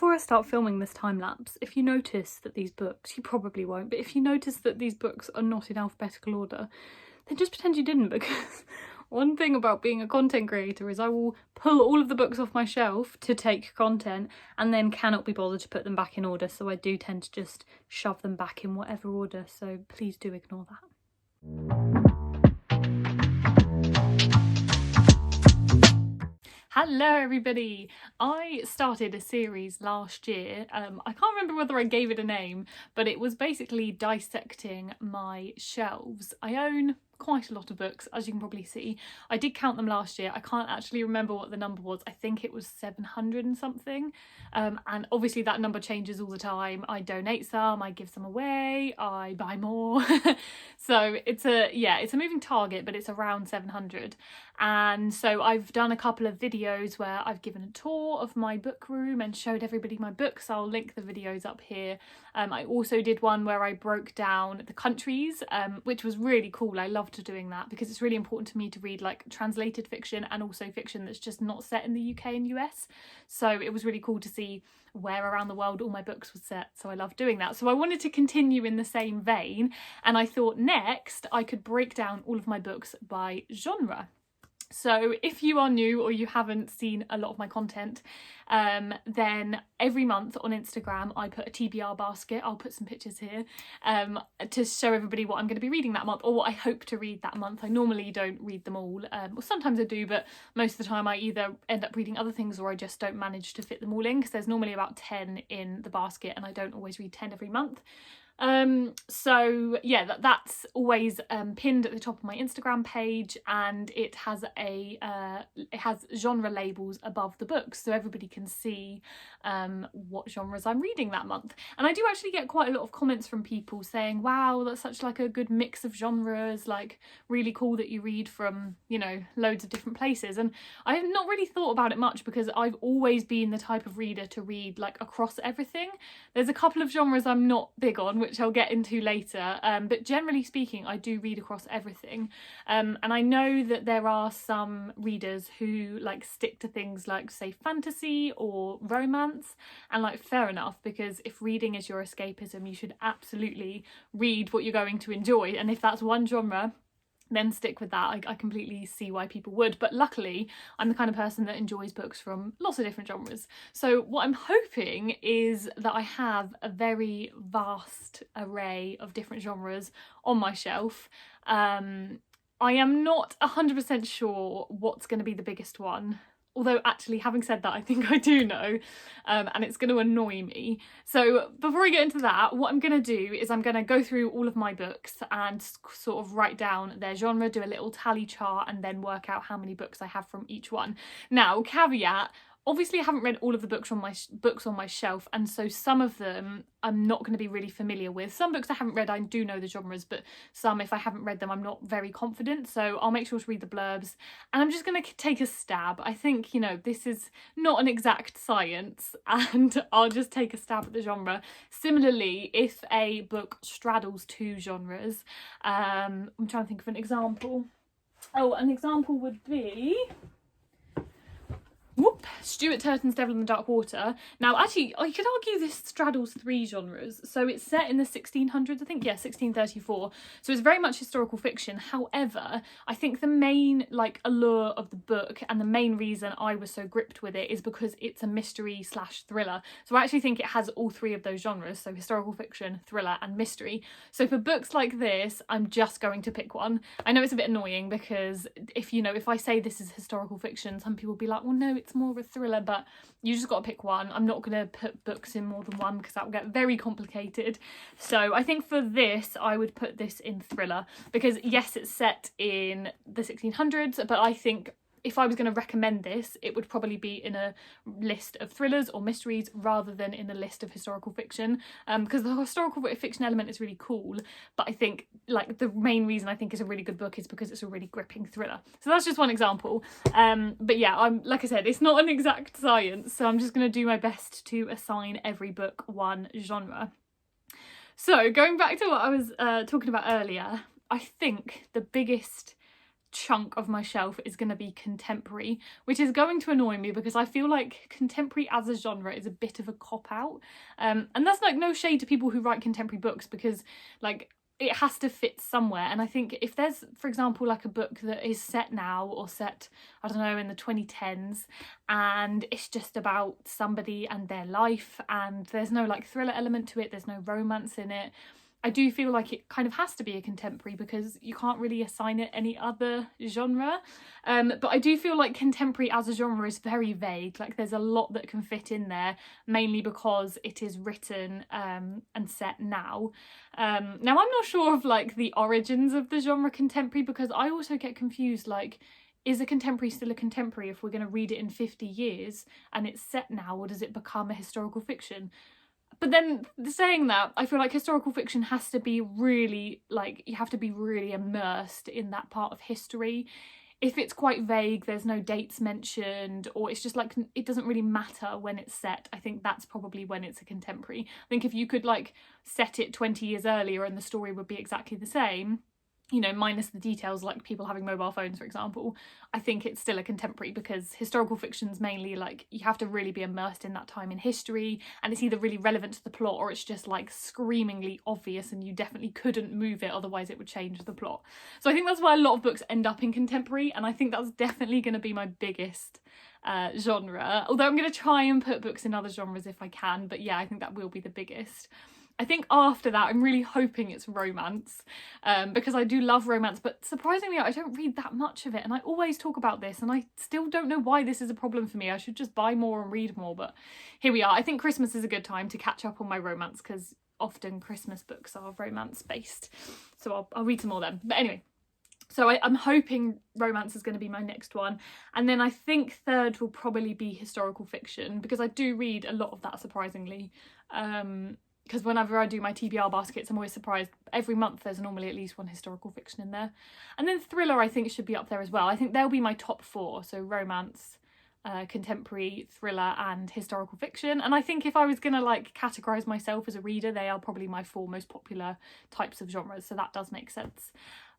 Before I start filming this time lapse, if you notice that these books, you probably won't, but if you notice that these books are not in alphabetical order, then just pretend you didn't, because one thing about being a content creator is I will pull all of the books off my shelf to take content and then cannot be bothered to put them back in order, so I do tend to just shove them back in whatever order, so please do ignore that. Hello everybody! I started a series last year, I can't remember whether I gave it a name, but it was basically dissecting my shelves. I own quite a lot of books, as you can probably see. I did count them last year. I can't actually remember what the number was. I think it was 700 and something, and obviously that number changes all the time. I donate some, I give some away, I buy more. So it's a moving target, but it's around 700. And so I've done a couple of videos where I've given a tour of my book room and showed everybody my books. I'll link the videos up here. I also did one where I broke down the countries, which was really cool. I loved doing that because it's really important to me to read like translated fiction and also fiction that's just not set in the UK and US. So it was really cool to see where around the world all my books were set, so I love doing that. So I wanted to continue in the same vein, and I thought next I could break down all of my books by genre. So if you are new or you haven't seen a lot of my content, then every month on Instagram I put a TBR basket. I'll put some pictures here to show everybody what I'm going to be reading that month, or what I hope to read that month. I normally don't read them all, or sometimes I do, but most of the time I either end up reading other things or I just don't manage to fit them all in, because there's normally about 10 in the basket and I don't always read 10 every month. So yeah, that's always pinned at the top of my Instagram page, and it has genre labels above the books so everybody can see what genres I'm reading that month. And I do actually get quite a lot of comments from people saying, wow, that's such like a good mix of genres, like really cool that you read from, you know, loads of different places. And I have not really thought about it much because I've always been the type of reader to read like across everything. There's a couple of genres I'm not big on, which I'll get into later, but generally speaking I do read across everything, and I know that there are some readers who like stick to things like, say, fantasy or romance, and like fair enough, because if reading is your escapism you should absolutely read what you're going to enjoy, and if that's one genre, then stick with that. I completely see why people would, but luckily I'm the kind of person that enjoys books from lots of different genres. So what I'm hoping is that I have a very vast array of different genres on my shelf. I am not 100% sure what's going to be the biggest one. Although actually, having said that, I think I do know, and it's going to annoy me. So before I get into that, what I'm going to do is I'm going to go through all of my books and sort of write down their genre, do a little tally chart, and then work out how many books I have from each one. Now, caveat, obviously I haven't read all of the books on my shelf, and so some of them I'm not going to be really familiar with. Some books I haven't read, I do know the genres, but some, if I haven't read them, I'm not very confident, so I'll make sure to read the blurbs, and I'm just going to take a stab. I think, you know, this is not an exact science, and I'll just take a stab at the genre. Similarly, if a book straddles two genres, I'm trying to think of an example. Oh, an example would be Stuart Turton's Devil in the Dark Water. Now, actually, I could argue this straddles three genres. So it's set in the 1600s, I think, yeah, 1634. So it's very much historical fiction. However, I think the main, like, allure of the book and the main reason I was so gripped with it is because it's a mystery / thriller. So I actually think it has all three of those genres, so historical fiction, thriller, and mystery. So for books like this, I'm just going to pick one. I know it's a bit annoying because if I say this is historical fiction, some people will be like, well, no, it's more of a thriller, but you just got to pick one. I'm not going to put books in more than one because that will get very complicated. So I think for this, I would put this in thriller because yes, it's set in the 1600s, but I think if I was going to recommend this, it would probably be in a list of thrillers or mysteries rather than in a list of historical fiction, because the historical fiction element is really cool, but I think like the main reason I think it's a really good book is because it's a really gripping thriller. So that's just one example, but yeah, like I said, it's not an exact science, so I'm just going to do my best to assign every book one genre. So going back to what I was talking about earlier, I think the biggest chunk of my shelf is going to be contemporary, which is going to annoy me because I feel like contemporary as a genre is a bit of a cop-out. And that's like no shade to people who write contemporary books, because like it has to fit somewhere. And I think if there's, for example, like a book that is set now, or set, I don't know, in the 2010s, and it's just about somebody and their life, and there's no like thriller element to it, there's no romance in it, I do feel like it kind of has to be a contemporary because you can't really assign it any other genre. But I do feel like contemporary as a genre is very vague. Like there's a lot that can fit in there, mainly because it is written and set now. Now I'm not sure of like the origins of the genre contemporary, because I also get confused, like, is a contemporary still a contemporary if we're going to read it in 50 years and it's set now, or does it become a historical fiction? But then saying that, I feel like historical fiction has to be really, like, you have to be really immersed in that part of history. If it's quite vague, there's no dates mentioned, or it's just like, it doesn't really matter when it's set, I think that's probably when it's a contemporary. I think if you could like set it 20 years earlier and the story would be exactly the same, you know, minus the details like people having mobile phones, for example, I think it's still a contemporary, because historical fiction's mainly like, you have to really be immersed in that time in history, and it's either really relevant to the plot or it's just like screamingly obvious and you definitely couldn't move it, otherwise it would change the plot. So I think that's why a lot of books end up in contemporary, and I think that's definitely going to be my biggest genre, although I'm going to try and put books in other genres if I can, but yeah, I think that will be the biggest. I think after that, I'm really hoping it's romance, because I do love romance, but surprisingly, I don't read that much of it. And I always talk about this, and I still don't know why this is a problem for me. I should just buy more and read more, but here we are. I think Christmas is a good time to catch up on my romance, because often Christmas books are romance based. So I'll read some more then. But anyway, so I'm hoping romance is going to be my next one. And then I think third will probably be historical fiction, because I do read a lot of that, surprisingly. Because whenever I do my TBR baskets, I'm always surprised. Every month there's normally at least one historical fiction in there. And then thriller I think should be up there as well. I think they'll be my top four. So romance, contemporary, thriller and historical fiction. And I think if I was going to like categorise myself as a reader, they are probably my four most popular types of genres. So that does make sense.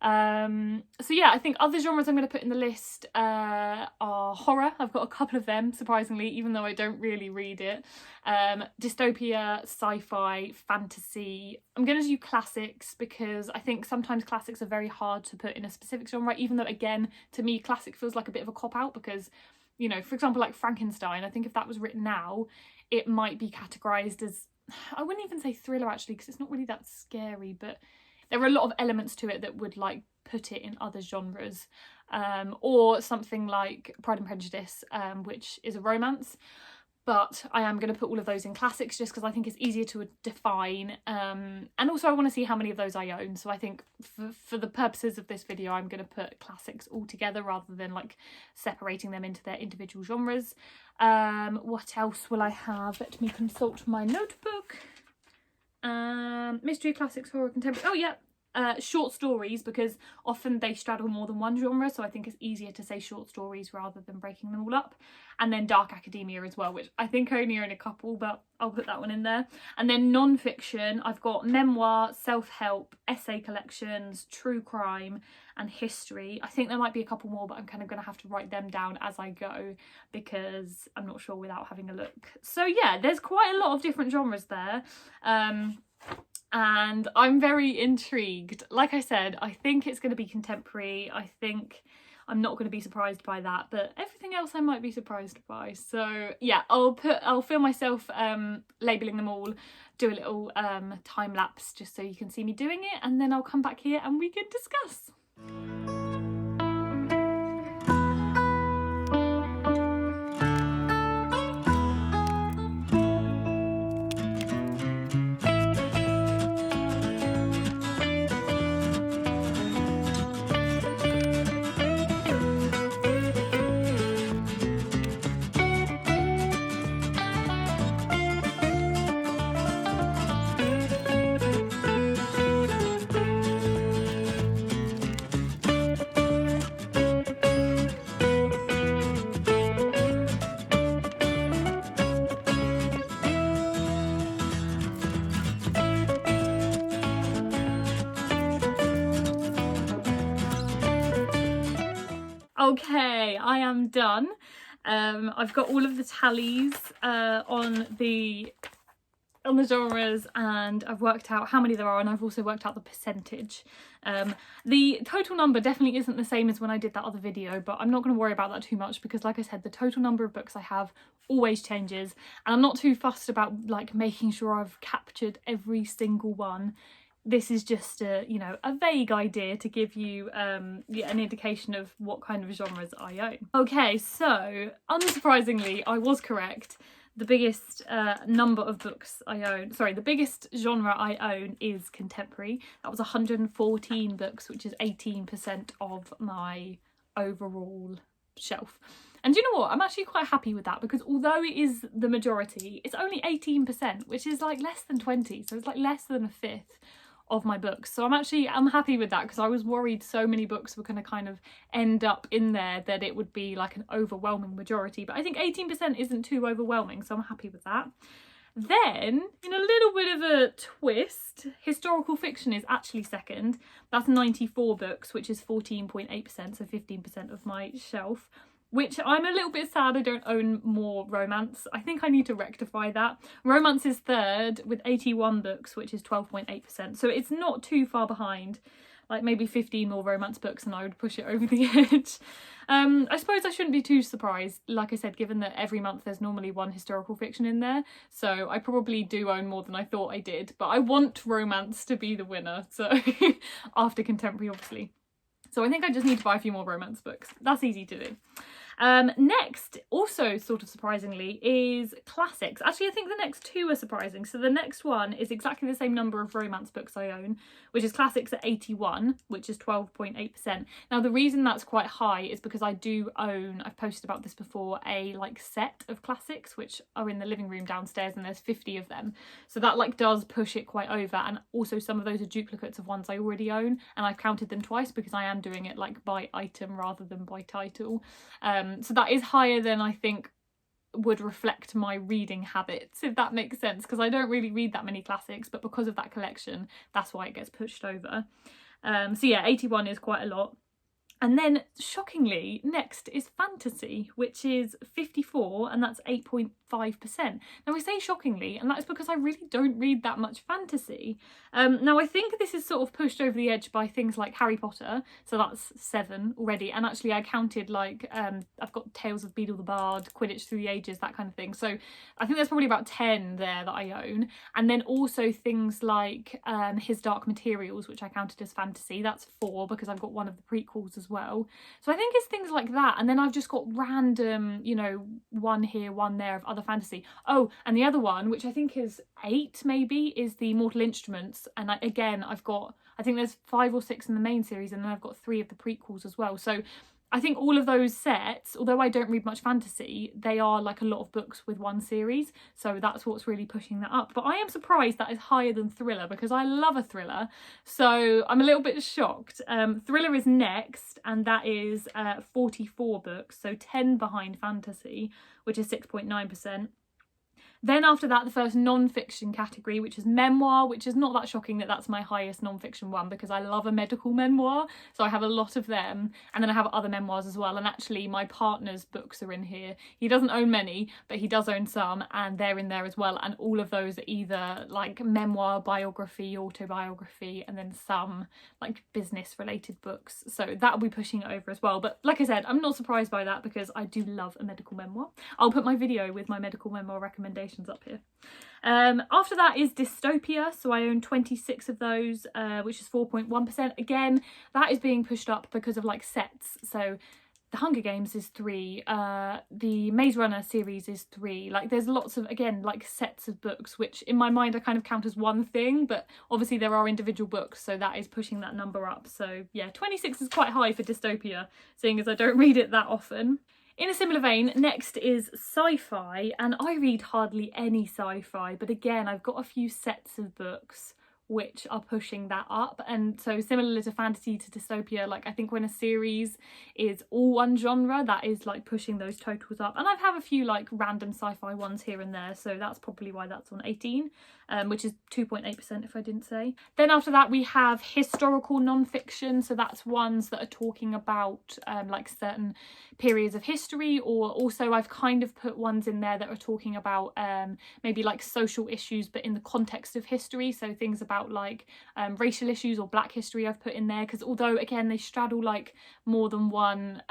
So yeah, I think other genres I'm going to put in the list are horror. I've got a couple of them, surprisingly, even though I don't really read it. Dystopia, sci-fi, fantasy. I'm going to do classics, because I think sometimes classics are very hard to put in a specific genre, even though, again, to me, classic feels like a bit of a cop-out, because, you know, for example, like Frankenstein, I think if that was written now, it might be categorised as, I wouldn't even say thriller actually, because it's not really that scary, but there are a lot of elements to it that would like put it in other genres, or something like Pride and Prejudice, which is a romance. But I am going to put all of those in classics just because I think it's easier to define, and also I want to see how many of those I own. So I think for the purposes of this video, I'm going to put classics all together rather than like separating them into their individual genres. What else will I have? Let me consult my notebook. Mystery, classics, horror, contemporary. Oh yeah, short stories, because often they straddle more than one genre, so I think it's easier to say short stories rather than breaking them all up. And then dark academia as well, which I think I only own a couple, but I'll put that one in there. And then non-fiction, I've got memoir, self-help, essay collections, true crime and history. I think there might be a couple more, but I'm kind of going to have to write them down as I go because I'm not sure without having a look. So yeah, there's quite a lot of different genres there. And I'm very intrigued. Like I said, I think it's going to be contemporary. I think I'm not going to be surprised by that, but everything else I might be surprised by. So yeah, I'll film myself labelling them all, do a little time lapse just so you can see me doing it, and then I'll come back here and we can discuss. Okay, I am done. I've got all of the tallies on the genres, and I've worked out how many there are, and I've also worked out the percentage. The total number definitely isn't the same as when I did that other video, but I'm not going to worry about that too much because, like I said, the total number of books I have always changes, and I'm not too fussed about like making sure I've captured every single one. This is just a, you know, a vague idea to give you an indication of what kind of genres I own. Okay, so unsurprisingly, I was correct. The biggest number of books I own, sorry, the biggest genre I own is contemporary. That was 114 books, which is 18% of my overall shelf. And do you know what? I'm actually quite happy with that because although it is the majority, it's only 18%, which is like less than 20. So it's like less than a fifth of my books. So I'm happy with that because I was worried so many books were going to kind of end up in there that it would be like an overwhelming majority. But I think 18% isn't too overwhelming, so I'm happy with that. Then, in a little bit of a twist, historical fiction is actually second. That's 94 books, which is 14.8%, so 15% of my shelf. Which I'm a little bit sad I don't own more romance. I think I need to rectify that. Romance is third with 81 books, which is 12.8%. So it's not too far behind. Like maybe 15 more romance books and I would push it over the edge. I suppose I shouldn't be too surprised, like I said, given that every month there's normally one historical fiction in there. So I probably do own more than I thought I did. But I want romance to be the winner. So after contemporary, obviously. So I think I just need to buy a few more romance books. That's easy to do. Next, also sort of surprisingly, is classics. Actually, I think the next two are surprising. So the next one is exactly the same number of romance books I own, which is classics at 81, which is 12.8%. Now, the reason that's quite high is because I do own, I've posted about this before, a like set of classics, which are in the living room downstairs, and there's 50 of them. So that like does push it quite over. And also some of those are duplicates of ones I already own. And I've counted them twice because I am doing it like by item rather than by title. So that is higher than I think would reflect my reading habits, if that makes sense, because I don't really read that many classics, but because of that collection, that's why it gets pushed over. So yeah, 81 is quite a lot. And then, shockingly, next is fantasy, which is 54, and that's 8.5%. Now, I say shockingly, and that is because I really don't read that much fantasy. Now, I think this is sort of pushed over the edge by things like Harry Potter, so that's 7 already. And actually, I counted, like, I've got Tales of Beedle the Bard, Quidditch Through the Ages, that kind of thing. So I think there's probably about 10 there that I own. And then also things like His Dark Materials, which I counted as fantasy. That's 4, because I've got one of the prequels as well. So I think it's things like that, and then I've just got random, you know, one here, one there of other fantasy. Oh, and the other one, which I think is 8 maybe, is the Mortal Instruments, and again I've got, I think there's 5 or 6 in the main series, and then I've got 3 of the prequels as well. So I think all of those sets, although I don't read much fantasy, they are like a lot of books with one series. So that's what's really pushing that up. But I am surprised that is higher than thriller because I love a thriller. So I'm a little bit shocked. Thriller is next, and that is 44 books. So 10 behind fantasy, which is 6.9%. Then after that, the first non-fiction category, which is memoir, which is not that shocking that that's my highest non-fiction one because I love a medical memoir. So I have a lot of them. And then I have other memoirs as well. And actually my partner's books are in here. He doesn't own many, but he does own some, and they're in there as well. And all of those are either like memoir, biography, autobiography, and then some like business related books. So that'll be pushing it over as well. But like I said, I'm not surprised by that because I do love a medical memoir. I'll put my video with my medical memoir recommendations up here. After that is dystopia, so I own 26 of those, which is 4.1%. Again, that is being pushed up because of like sets. So the Hunger Games is 3, the Maze Runner series is 3. Like there's lots of, again, like sets of books, which in my mind I kind of count as one thing, but obviously there are individual books, so that is pushing that number up. So yeah, 26 is quite high for dystopia, seeing as I don't read it that often. In a similar vein, next is sci-fi, and I read hardly any sci-fi, but again, I've got a few sets of books which are pushing that up. And so similar to fantasy to dystopia, like I think when a series is all one genre, that is like pushing those totals up. And I have a few like random sci-fi ones here and there, so that's probably why that's on 18, which is 2.8% if I didn't say. Then after that we have historical non-fiction, so that's ones that are talking about like certain periods of history, or also I've kind of put ones in there that are talking about maybe like social issues but in the context of history, so things about like racial issues or black history I've put in there, because although again they straddle like more than one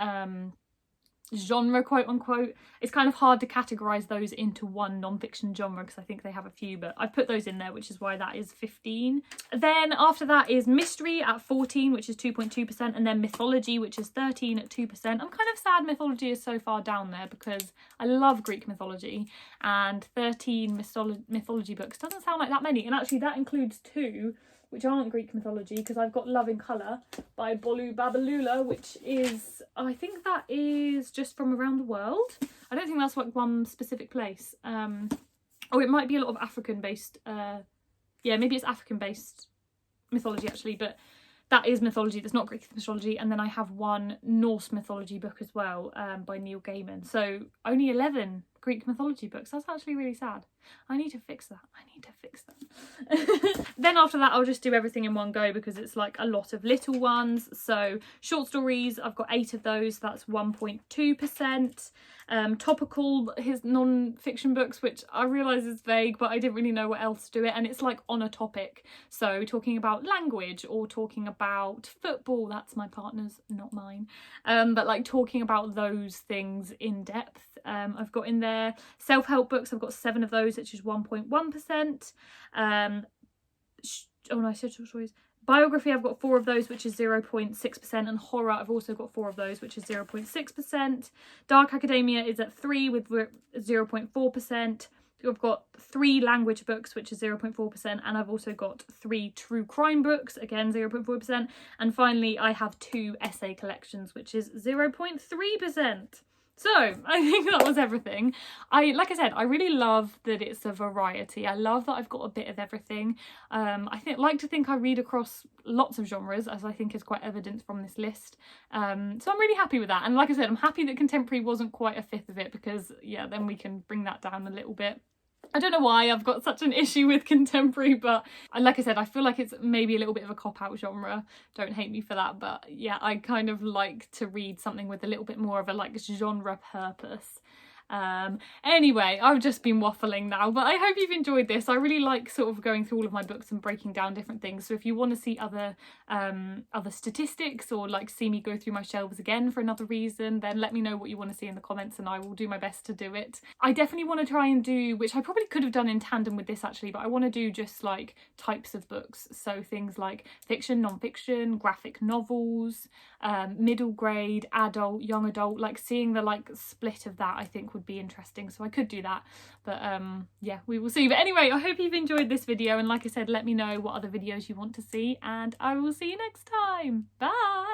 genre, quote unquote, it's kind of hard to categorize those into one non-fiction genre because I think they have a few, but I've put those in there, which is why that is 15. Then after that is mystery at 14, which is 2.2%, and then mythology, which is 13 at 2%. I'm kind of sad mythology is so far down there because I love Greek mythology, and 13 mythology books doesn't sound like that many, and actually that includes 2 which aren't Greek mythology, because I've got Love in Colour by Bolu Babalula, which is, I think that is just from around the world. I don't think that's like one specific place. Oh, it might be a lot of African based, yeah, maybe it's African based mythology actually, but that is mythology, that's not Greek mythology. And then I have one Norse mythology book as well, by Neil Gaiman. So only 11 Greek mythology books. That's actually really sad. I need to fix that. Then after that I'll just do everything in one go because it's like a lot of little ones. So short stories, I've got 8 of those, that's 1.2%. Topical, his non-fiction books, which I realise is vague, but I didn't really know what else to do it, and it's like on a topic, so talking about language or talking about football, that's my partner's, not mine, but like talking about those things in depth. I've got in there self-help books, I've got 7 of those, which is 1.1%. Oh no, I said short stories. Biography, I've got 4 of those, which is 0.6%, and horror, I've also got 4 of those, which is 0.6%. Dark academia is at 3 with 0.4%. I've got 3 language books, which is 0.4%, and I've also got 3 true crime books, again 0.4%, and finally I have 2 essay collections, which is 0.3%. So I think that was everything. Like I said, I really love that it's a variety. I love that I've got a bit of everything. I like to think I read across lots of genres, as I think is quite evident from this list. So I'm really happy with that. And like I said, I'm happy that contemporary wasn't quite a fifth of it, because yeah, then we can bring that down a little bit. I don't know why I've got such an issue with contemporary, but like I said, I feel like it's maybe a little bit of a cop-out genre. Don't hate me for that, but yeah, I kind of like to read something with a little bit more of a like genre purpose. Anyway, I've just been waffling now, but I hope you've enjoyed this. I really like sort of going through all of my books and breaking down different things, so if you want to see other statistics, or like see me go through my shelves again for another reason, then let me know what you want to see in the comments and I will do my best to do it. I definitely want to try and do, which I probably could have done in tandem with this actually, but I want to do just like types of books, so things like fiction, non-fiction, graphic novels, middle grade, adult, young adult, like seeing the like split of that I think would be interesting, so I could do that, but yeah, we will see. But anyway, I hope you've enjoyed this video, and like I said, let me know what other videos you want to see, and I will see you next time. Bye.